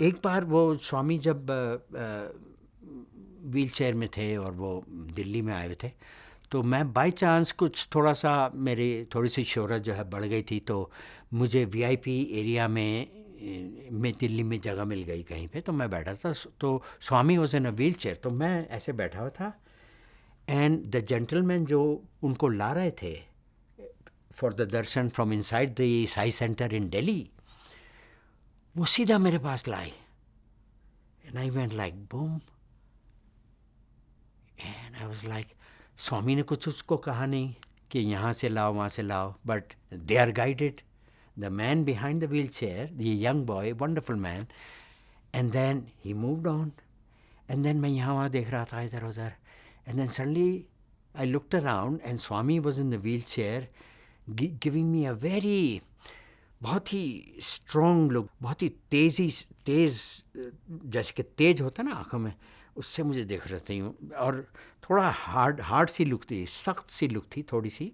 एक बार वो स्वामी जब व्हील चेयर में थे और वो दिल्ली में आए हुए थे, तो मैं बाय चांस कुछ थोड़ा सा मेरी थोड़ी सी शोहरत जो है बढ़ गई थी, तो मुझे वीआईपी एरिया में दिल्ली में जगह मिल गई कहीं पे, तो मैं बैठा था। तो Swami was in a wheelchair, तो मैं ऐसे बैठा हुआ था, एंड द जेंटलमैन जो उनको ला रहे थे for the darshan from inside the Sai centre in Delhi, वो सीधा मेरे पास लाए, and I went like boom, and I was like, Swami ने कुछ उसको कहा नहीं कि यहाँ से लाओ वहाँ से लाओ, but they are guided, the man behind the wheelchair, ये young boy, wonderful man, and then he moved on, and then मैं यहाँ वहाँ देख रहा था इधर उधर, and then suddenly I looked around and Swami was in the wheelchair giving me a very, बहुत ही स्ट्रॉन्ग लुक, बहुत ही तेज़, जैसे कि तेज होता है ना आँखों में, उससे मुझे देख रहे थे, और थोड़ा हार्ड सी लुक थी, सख्त सी लुक थी थोड़ी सी,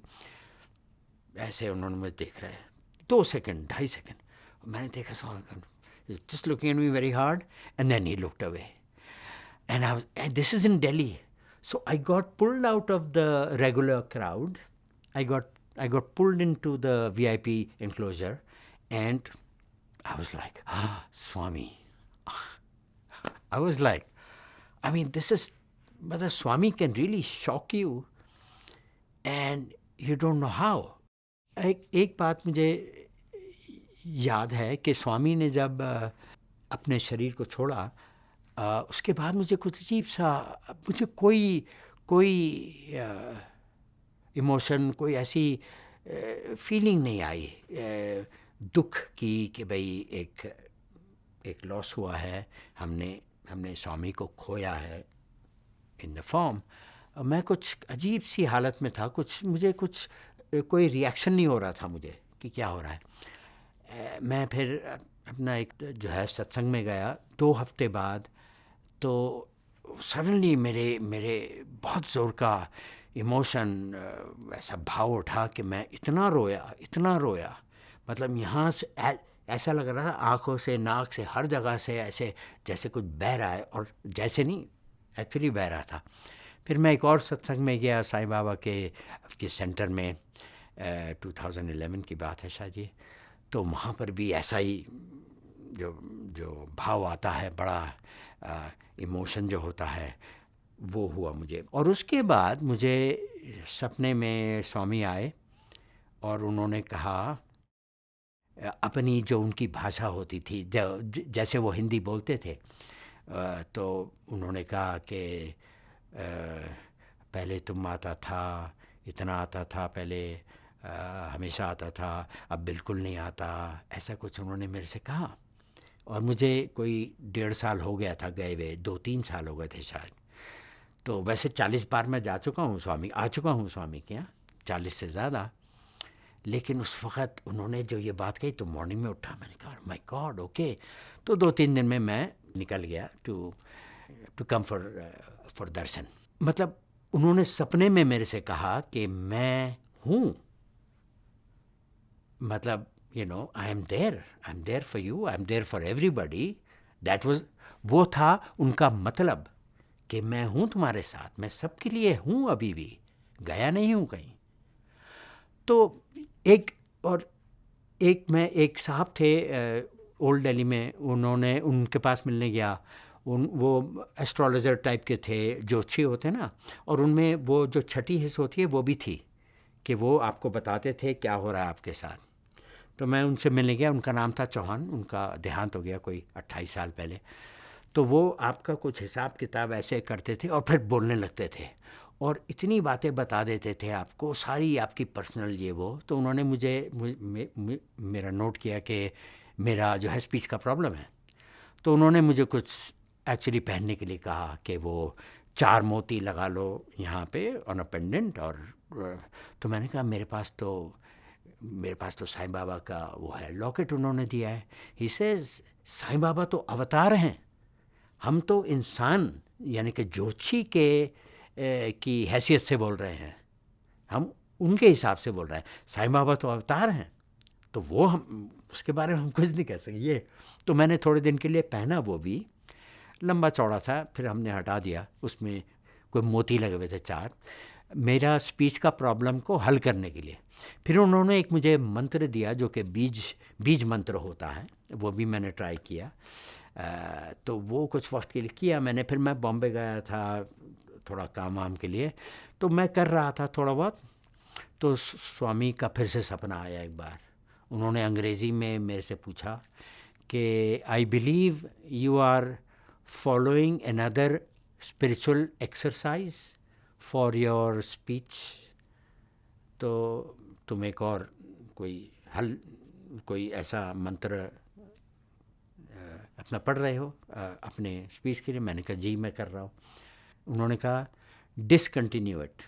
ऐसे उन्होंने मुझे देख रहे 2 सेकंड 2.5 सेकंड, मैंने देखा Swami just looking at me very hard, and then he looked away, and this is in Delhi, so I got pulled out of the regular crowd. I got pulled into the VIP enclosure, and I was like, Swami. I was like, I mean, this is, but the Swami can really shock you, and you don't know how. एक बात मुझे याद है कि स्वामी ने जब अपने शरीर को छोड़ा, उसके बाद मुझे कुछ अजीब सा, मुझे कोई इमोशन, कोई ऐसी फीलिंग नहीं आई दुख की कि भाई एक लॉस हुआ है, हमने स्वामी को खोया है इन द फॉर्म। मैं कुछ अजीब सी हालत में था, मुझे कोई रिएक्शन नहीं हो रहा था मुझे कि क्या हो रहा है। मैं फिर अपना एक जो है सत्संग में गया 2 हफ्ते बाद, तो सडनली मेरे बहुत ज़ोर का इमोशन, ऐसा भाव उठा कि मैं इतना रोया, मतलब यहाँ से ऐसा लग रहा था, आँखों से, नाक से, हर जगह से ऐसे जैसे कुछ बह रहा है, और जैसे नहीं, एक्चुअली बह रहा था। फिर मैं एक और सत्संग में गया साईं बाबा के सेंटर में, 2011 की बात है शायद ये, तो वहाँ पर भी ऐसा ही जो भाव आता है, बड़ा इमोशन जो होता है, वो हुआ मुझे। और उसके बाद मुझे सपने में स्वामी आए और उन्होंने कहा, अपनी जो उनकी भाषा होती थी, जैसे वो हिंदी बोलते थे, तो उन्होंने कहा कि पहले तुम आता था, इतना आता था पहले, हमेशा आता था, अब बिल्कुल नहीं आता, ऐसा कुछ उन्होंने मेरे से कहा। और मुझे कोई 1.5 साल हो गया था गए हुए, 2-3 साल हो गए थे शायद। तो वैसे 40 बार मैं आ चुका हूँ स्वामी के यहाँ, 40 से ज़्यादा। लेकिन उस वक़्त उन्होंने जो ये बात कही, तो मॉर्निंग में उठा, मैंने कहा माय गॉड, ओके। तो 2-3 दिन में मैं निकल गया टू कम फॉर दर्शन। मतलब उन्होंने सपने में मेरे से कहा कि मैं हूँ, मतलब I am there for you, I am there for everybody. That was, वो था उनका मतलब, कि मैं हूँ तुम्हारे साथ, मैं सबके लिए हूँ, अभी भी गया नहीं हूँ कहीं। तो एक साहब थे ओल्ड दिल्ली में, उनके पास मिलने गया। वो एस्ट्रोलॉजर टाइप के थे, ज्योतिषी होते ना, और उनमें वो जो छठी हिस्स होती है वो भी थी, कि वो आपको बताते थे क्या हो रहा है आपके साथ। तो मैं उनसे मिलने गया, उनका नाम था चौहान, उनका देहांत हो गया कोई 28 साल पहले। तो वो आपका कुछ हिसाब किताब ऐसे करते थे और फिर बोलने लगते थे, और इतनी बातें बता देते थे आपको, सारी आपकी पर्सनल ये वो। तो उन्होंने मेरा नोट किया कि मेरा जो है स्पीच का प्रॉब्लम है। तो उन्होंने मुझे कुछ एक्चुअली पहनने के लिए कहा कि वो 4 मोती लगा लो यहाँ पे ऑन अ पेंडेंट। और तो मैंने कहा मेरे पास तो साईं बाबा का वो है, लॉकेट उन्होंने दिया है। ही सेज साईं बाबा तो अवतार हैं, हम तो इंसान यानी कि ज्योतिषी की हैसियत से बोल रहे हैं, हम उनके हिसाब से बोल रहे हैं, साईं बाबा तो अवतार हैं। तो वो हम उसके बारे में हम कुछ नहीं कह सकें। ये तो मैंने थोड़े दिन के लिए पहना, वो भी लंबा चौड़ा था, फिर हमने हटा दिया, उसमें कोई मोती लगे हुए थे 4, मेरा स्पीच का प्रॉब्लम को हल करने के लिए। फिर उन्होंने एक मुझे मंत्र दिया जो कि बीज मंत्र होता है, वो भी मैंने ट्राई किया। तो वो कुछ वक्त के लिए किया मैंने। फिर मैं बॉम्बे गया था थोड़ा काम वाम के लिए, तो मैं कर रहा था थोड़ा बहुत, तो स्वामी का फिर से सपना आया एक बार। उन्होंने अंग्रेज़ी में मेरे से पूछा कि I believe you are following another spiritual exercise for your speech. तो तुम एक और कोई ऐसा मंत्र अपना पढ़ रहे हो अपने स्पीच के लिए? मैंने कहा जी मैं कर रहा हूँ। उन्होंने कहा डिसकंटिन्यू इट।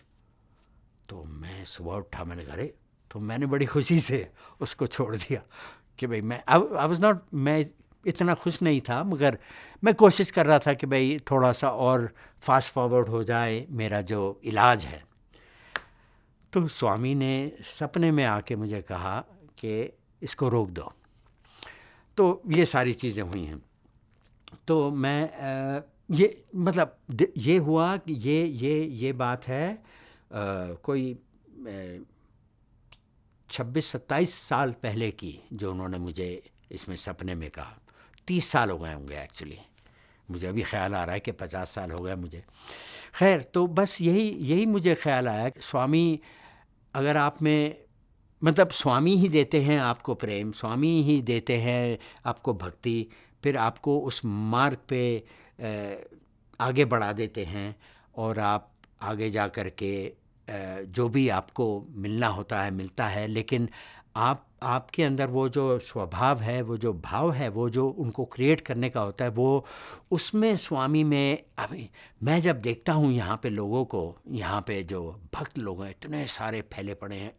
तो मैं सुबह उठा, मैंने कहा अरे, तो मैंने बड़ी खुशी से उसको छोड़ दिया कि भाई मैं आई वाज नॉट, मैं इतना खुश नहीं था, मगर मैं कोशिश कर रहा था कि भाई थोड़ा सा और फास्ट फॉरवर्ड हो जाए मेरा जो इलाज है। तो स्वामी ने सपने में आके मुझे कहा कि इसको रोक दो। तो ये सारी चीज़ें हुई हैं। तो मैं ये मतलब ये हुआ कि ये बात है कोई 26-27 साल पहले की, जो उन्होंने मुझे इसमें सपने में कहा। 30 साल हो गए होंगे एक्चुअली, मुझे अभी ख्याल आ रहा है कि 50 साल हो गए मुझे। खैर, तो बस यही मुझे ख्याल आया कि स्वामी अगर आप में, मतलब स्वामी ही देते हैं आपको प्रेम, स्वामी ही देते हैं आपको भक्ति, फिर आपको उस मार्ग पे आगे बढ़ा देते हैं, और आप आगे जा कर के जो भी आपको मिलना होता है मिलता है। लेकिन आपके अंदर वो जो स्वभाव है, वो जो भाव है, वो जो उनको क्रिएट करने का होता है, वो उसमें स्वामी में अभी मैं जब देखता हूँ यहाँ पे लोगों को, यहाँ पे जो भक्त लोग हैं इतने सारे फैले पड़े हैं,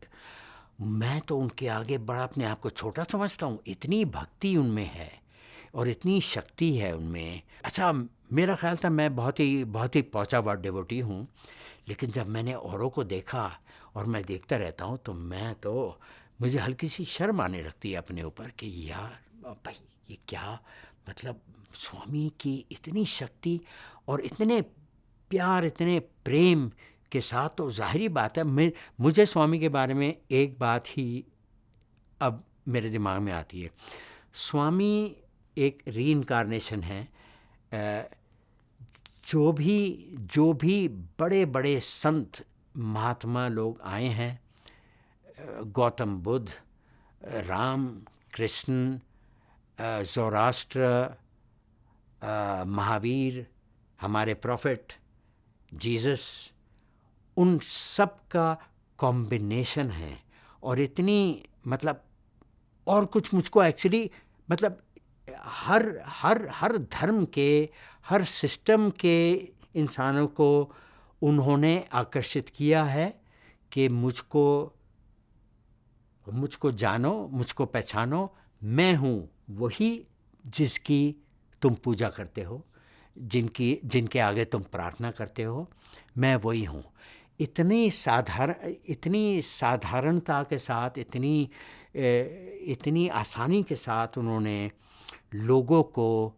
मैं तो उनके आगे बड़ा अपने आप को छोटा समझता हूँ। इतनी भक्ति उनमें है और इतनी शक्ति है उनमें। अच्छा, मेरा ख्याल था मैं बहुत ही पहुँचा हुआ डिवोटी हूँ, लेकिन जब मैंने औरों को देखा, और मैं देखता रहता हूँ, तो मुझे हल्की सी शर्म आने लगती है अपने ऊपर कि यार भाई ये क्या, मतलब स्वामी की इतनी शक्ति और इतने प्यार, इतने प्रेम के साथ, तो ज़ाहिरी बात है मुझे स्वामी के बारे में एक बात ही अब मेरे दिमाग में आती है। स्वामी एक रीइंकारनेशन है। जो भी बड़े बड़े संत महात्मा लोग आए हैं, गौतम बुद्ध, राम, कृष्ण, ज़ोराष्ट्र, महावीर, हमारे प्रॉफिट जीसस, उन सब का कॉम्बिनेशन है। और इतनी मतलब, और कुछ मुझको एक्चुअली मतलब हर धर्म के, हर सिस्टम के इंसानों को उन्होंने आकर्षित किया है कि मुझको जानो, मुझको पहचानो, मैं हूँ वही जिसकी तुम पूजा करते हो, जिनके आगे तुम प्रार्थना करते हो, मैं वही हूँ। इतनी साधारणता के साथ, इतनी आसानी के साथ उन्होंने लोगों को,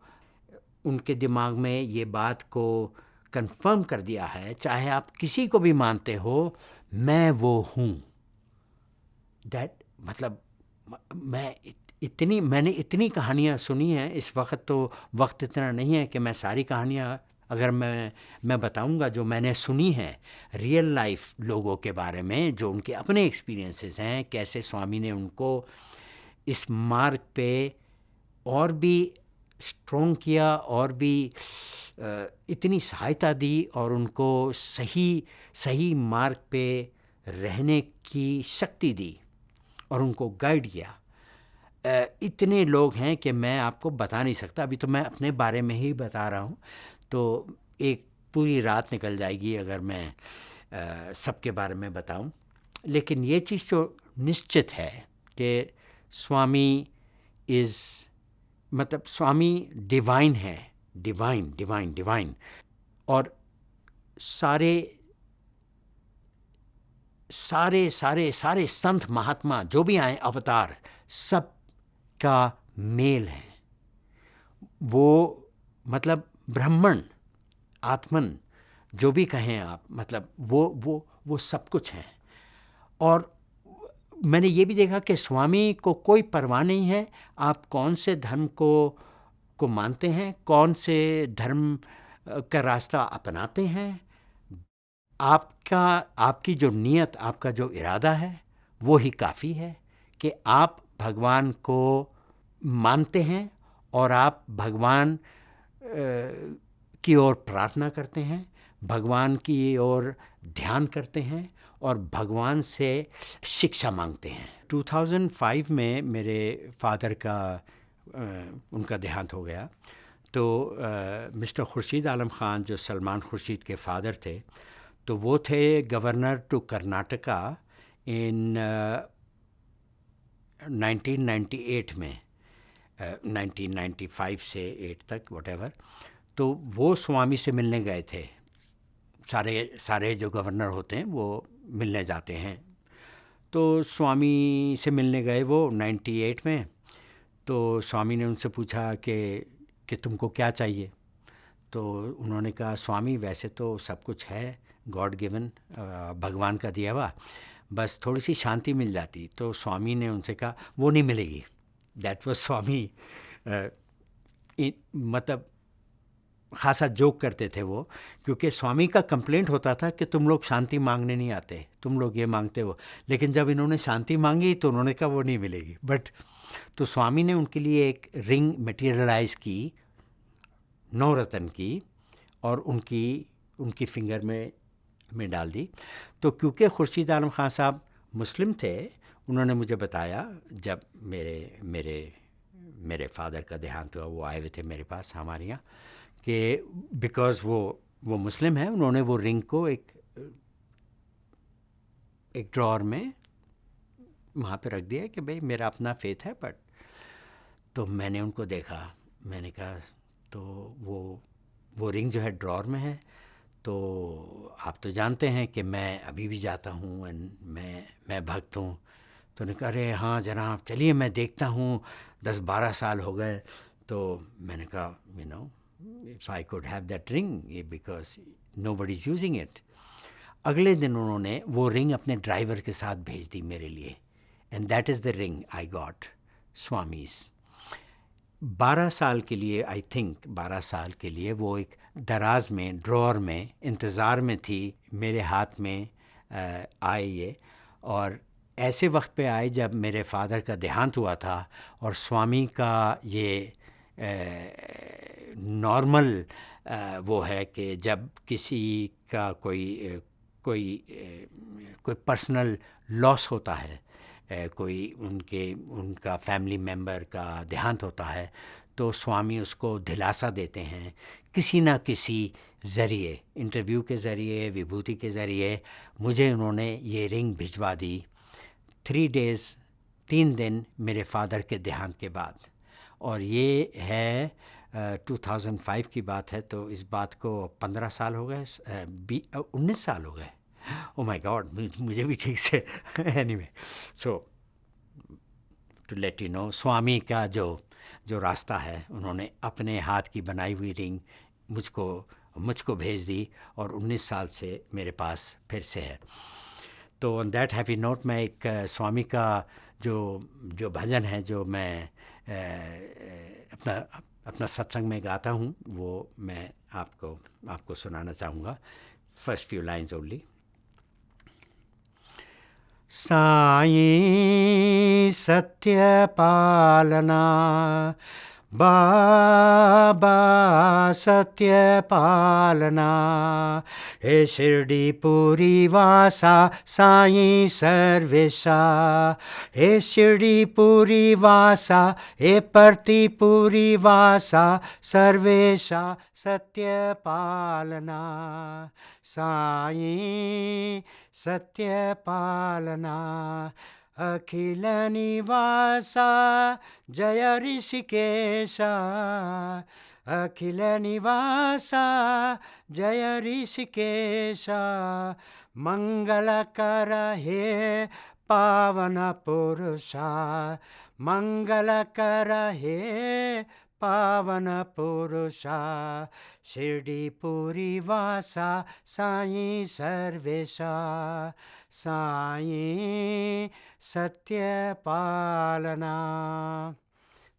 उनके दिमाग में ये बात को कंफर्म कर दिया है, चाहे आप किसी को भी मानते हो, मैं वो हूँ। दैट मतलब मैंने इतनी कहानियाँ सुनी हैं। इस वक्त तो वक्त इतना नहीं है कि मैं सारी कहानियाँ अगर मैं बताऊंगा जो मैंने सुनी हैं रियल लाइफ लोगों के बारे में, जो उनके अपने एक्सपीरियंसेस हैं, कैसे स्वामी ने उनको इस मार्ग पे और भी स्ट्रॉन्ग किया, और भी इतनी सहायता दी, और उनको सही मार्ग पे रहने की शक्ति दी, और उनको गाइड किया। इतने लोग हैं कि मैं आपको बता नहीं सकता। अभी तो मैं अपने बारे में ही बता रहा हूँ, तो एक पूरी रात निकल जाएगी अगर मैं सबके बारे में बताऊँ। लेकिन ये चीज़ जो निश्चित है कि स्वामी मतलब स्वामी डिवाइन है, डिवाइन। और सारे संत महात्मा जो भी आए, अवतार, सब का मेल है। वो मतलब ब्राह्मण, आत्मन, जो भी कहें आप, मतलब वो सब कुछ है। और मैंने ये भी देखा कि स्वामी को कोई परवाह नहीं है आप कौन से धर्म को मानते हैं, कौन से धर्म का रास्ता अपनाते हैं। आपकी जो नीयत, आपका जो इरादा है, वो ही काफ़ी है कि आप भगवान को मानते हैं और आप भगवान की ओर प्रार्थना करते हैं, भगवान की ओर ध्यान करते हैं और भगवान से शिक्षा मांगते हैं। 2005 में मेरे फादर का उनका देहांत हो गया। तो मिस्टर खुर्शीद आलम ख़ान, जो सलमान खुर्शीद के फादर थे, तो वो थे गवर्नर टू कर्नाटका इन 1998 में, 1995 से 8 तक whatever। तो वो स्वामी से मिलने गए थे। सारे जो गवर्नर होते हैं वो मिलने जाते हैं। तो स्वामी से मिलने गए वो 98 में। तो स्वामी ने उनसे पूछा कि तुमको क्या चाहिए। तो उन्होंने कहा स्वामी वैसे तो सब कुछ है, गॉड गिवन, भगवान का दिया हुआ, बस थोड़ी सी शांति मिल जाती। तो स्वामी ने उनसे कहा वो नहीं मिलेगी। दैट वाज स्वामी। मतलब खासा जोक करते थे वो, क्योंकि स्वामी का कंप्लेंट होता था कि तुम लोग शांति मांगने नहीं आते, तुम लोग ये मांगते हो। लेकिन जब इन्होंने शांति मांगी तो उन्होंने कहा वो नहीं मिलेगी। बट तो स्वामी ने उनके लिए एक रिंग मटेरियलाइज की, 9 रत्न की, और उनकी फिंगर में डाल दी। तो क्योंकि खुर्शीद आलम ख़ान साहब मुस्लिम थे, उन्होंने मुझे बताया जब मेरे फादर का देहांत हुआ, वो आए हुए थे मेरे पास हमारे यहाँ, कि बिकॉज़ वो मुस्लिम है, उन्होंने वो रिंग को एक ड्रॉअर में वहाँ पे रख दिया कि भाई मेरा अपना फेथ है। बट तो मैंने उनको देखा, मैंने कहा तो वो रिंग जो है ड्रॉअर में है, तो आप तो जानते हैं कि मैं अभी भी जाता हूँ एंड मैं भक्त हूँ। तो उन्होंने कहा अरे हाँ जनाब, चलिए मैं देखता हूँ, 10-12 साल हो गए। तो मैंने कहा if I could have that ring, because nobody is using it। अगले दिन उन्होंने वो रिंग अपने ड्राइवर के साथ भेज दी मेरे लिए, and that is the ring I got, Swami's. 12 साल के लिए, आई थिंक 12 साल के लिए वो एक दराज में, ड्रॉअर में इंतज़ार में थी, मेरे हाथ में आए ये। और ऐसे वक्त पे आए जब मेरे फादर का देहांत हुआ था, और स्वामी का ये नॉर्मल वो है कि जब किसी का कोई पर्सनल लॉस होता है, कोई उनका फैमिली मेम्बर का देहांत होता है, तो स्वामी उसको दिलासा देते हैं किसी ना किसी ज़रिए, इंटरव्यू के ज़रिए, विभूति के ज़रिए। मुझे उन्होंने ये रिंग भिजवा दी 3 दिन मेरे फादर के देहांत के बाद। और ये है 2005 की बात है, तो इस बात को 15 साल हो गए, 19 साल हो गए। ओ माय गॉड, मुझे भी ठीक से anyway. So to let you know, Swami का जो रास्ता है, उन्होंने अपने हाथ की बनाई हुई रिंग मुझको भेज दी, और 19 साल से मेरे पास फिर से है। तो ऑन दैट हैप्पी नोट मैं एक स्वामी का जो भजन है, जो मैं अपना सत्संग में गाता हूँ, वो मैं आपको सुनाना चाहूँगा। First few lines only. Sai Satya पालना, बाबा सत्य पालना, हे शिरडी पुरी वासा साईं सर्वेशा, हे शिरडी पुरी वासा, हे परती पुरी वासा सर्वेशा सत्य पालना, साईं सत्य पालना, अखिल निवासा जय ऋषिकेशा, अखिल निवासा जय ऋषिकेशा, मंगल कर हे पावन पुरुषा मंगलकर हे पावन पुरुषा शिरडीपुरी वासा साई सर्वेशा साई सत्य पालना.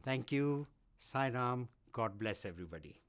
Thank you. Sai Ram. God bless everybody.